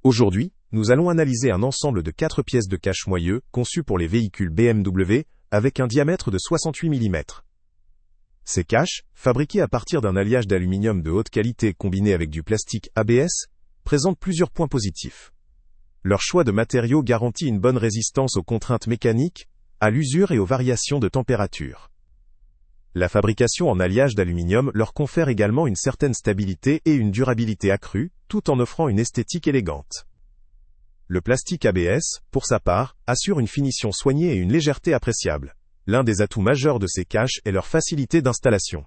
Aujourd'hui, nous allons analyser un ensemble de 4 pièces de cache moyeu conçues pour les véhicules BMW avec un diamètre de 68 mm. Ces caches, fabriquées à partir d'un alliage d'aluminium de haute qualité combiné avec du plastique ABS, présentent plusieurs points positifs. Leur choix de matériaux garantit une bonne résistance aux contraintes mécaniques, à l'usure et aux variations de température. La fabrication en alliage d'aluminium leur confère également une certaine stabilité et une durabilité accrue, tout en offrant une esthétique élégante. Le plastique ABS, pour sa part, assure une finition soignée et une légèreté appréciable. L'un des atouts majeurs de ces caches est leur facilité d'installation.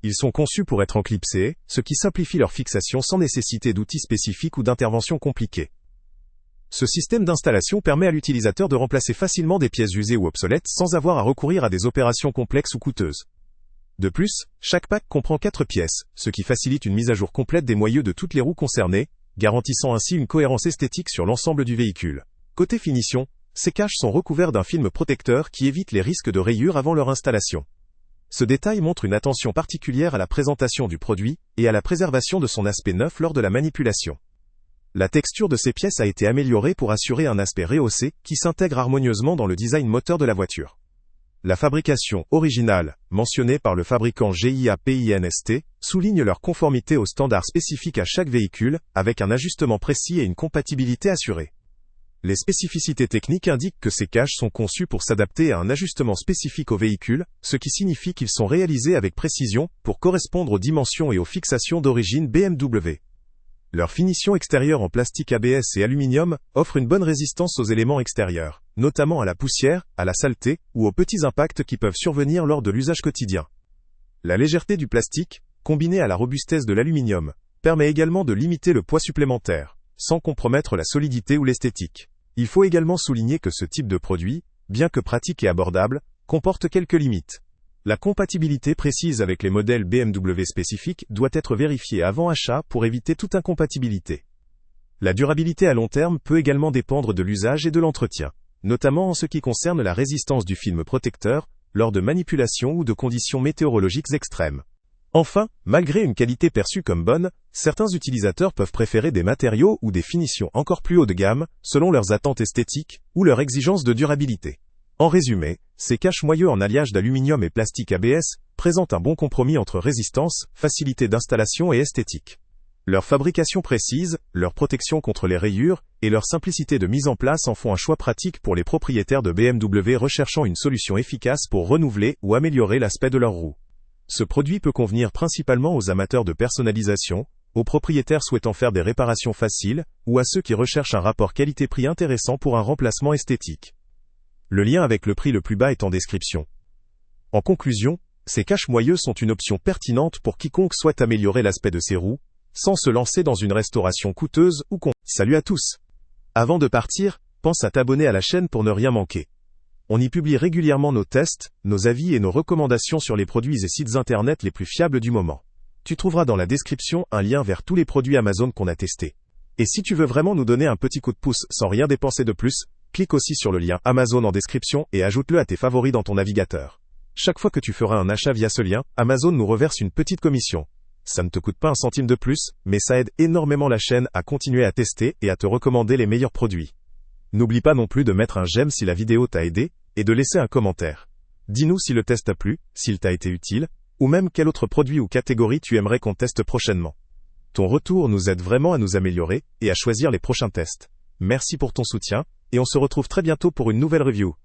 Ils sont conçus pour être enclipsés, ce qui simplifie leur fixation sans nécessiter d'outils spécifiques ou d'interventions compliquées. Ce système d'installation permet à l'utilisateur de remplacer facilement des pièces usées ou obsolètes sans avoir à recourir à des opérations complexes ou coûteuses. De plus, chaque pack comprend 4 pièces, ce qui facilite une mise à jour complète des moyeux de toutes les roues concernées, garantissant ainsi une cohérence esthétique sur l'ensemble du véhicule. Côté finition, ces caches sont recouverts d'un film protecteur qui évite les risques de rayures avant leur installation. Ce détail montre une attention particulière à la présentation du produit et à la préservation de son aspect neuf lors de la manipulation. La texture de ces pièces a été améliorée pour assurer un aspect rehaussé qui s'intègre harmonieusement dans le design moteur de la voiture. La fabrication originale, mentionnée par le fabricant GIA-PINST, souligne leur conformité aux standards spécifiques à chaque véhicule, avec un ajustement précis et une compatibilité assurée. Les spécificités techniques indiquent que ces caches sont conçues pour s'adapter à un ajustement spécifique au véhicule, ce qui signifie qu'ils sont réalisés avec précision pour correspondre aux dimensions et aux fixations d'origine BMW. Leur finition extérieure en plastique ABS et aluminium offre une bonne résistance aux éléments extérieurs, notamment à la poussière, à la saleté ou aux petits impacts qui peuvent survenir lors de l'usage quotidien. La légèreté du plastique, combinée à la robustesse de l'aluminium, permet également de limiter le poids supplémentaire, sans compromettre la solidité ou l'esthétique. Il faut également souligner que ce type de produit, bien que pratique et abordable, comporte quelques limites. La compatibilité précise avec les modèles BMW spécifiques doit être vérifiée avant achat pour éviter toute incompatibilité. La durabilité à long terme peut également dépendre de l'usage et de l'entretien, notamment en ce qui concerne la résistance du film protecteur, lors de manipulations ou de conditions météorologiques extrêmes. Enfin, malgré une qualité perçue comme bonne, certains utilisateurs peuvent préférer des matériaux ou des finitions encore plus haut de gamme, selon leurs attentes esthétiques ou leurs exigences de durabilité. En résumé, ces caches moyeux en alliage d'aluminium et plastique ABS présentent un bon compromis entre résistance, facilité d'installation et esthétique. Leur fabrication précise, leur protection contre les rayures et leur simplicité de mise en place en font un choix pratique pour les propriétaires de BMW recherchant une solution efficace pour renouveler ou améliorer l'aspect de leurs roues. Ce produit peut convenir principalement aux amateurs de personnalisation, aux propriétaires souhaitant faire des réparations faciles, ou à ceux qui recherchent un rapport qualité-prix intéressant pour un remplacement esthétique. Le lien avec le prix le plus bas est en description. En conclusion, ces caches moyeux sont une option pertinente pour quiconque souhaite améliorer l'aspect de ses roues, sans se lancer dans une restauration coûteuse ou Salut à tous! Avant de partir, pense à t'abonner à la chaîne pour ne rien manquer. On y publie régulièrement nos tests, nos avis et nos recommandations sur les produits et sites internet les plus fiables du moment. Tu trouveras dans la description un lien vers tous les produits Amazon qu'on a testés. Et si tu veux vraiment nous donner un petit coup de pouce sans rien dépenser de plus, clique aussi sur le lien Amazon en description et ajoute-le à tes favoris dans ton navigateur. Chaque fois que tu feras un achat via ce lien, Amazon nous reverse une petite commission. Ça ne te coûte pas un centime de plus, mais ça aide énormément la chaîne à continuer à tester et à te recommander les meilleurs produits. N'oublie pas non plus de mettre un j'aime si la vidéo t'a aidé, et de laisser un commentaire. Dis-nous si le test t'a plu, s'il t'a été utile, ou même quel autre produit ou catégorie tu aimerais qu'on teste prochainement. Ton retour nous aide vraiment à nous améliorer et à choisir les prochains tests. Merci pour ton soutien, et on se retrouve très bientôt pour une nouvelle review.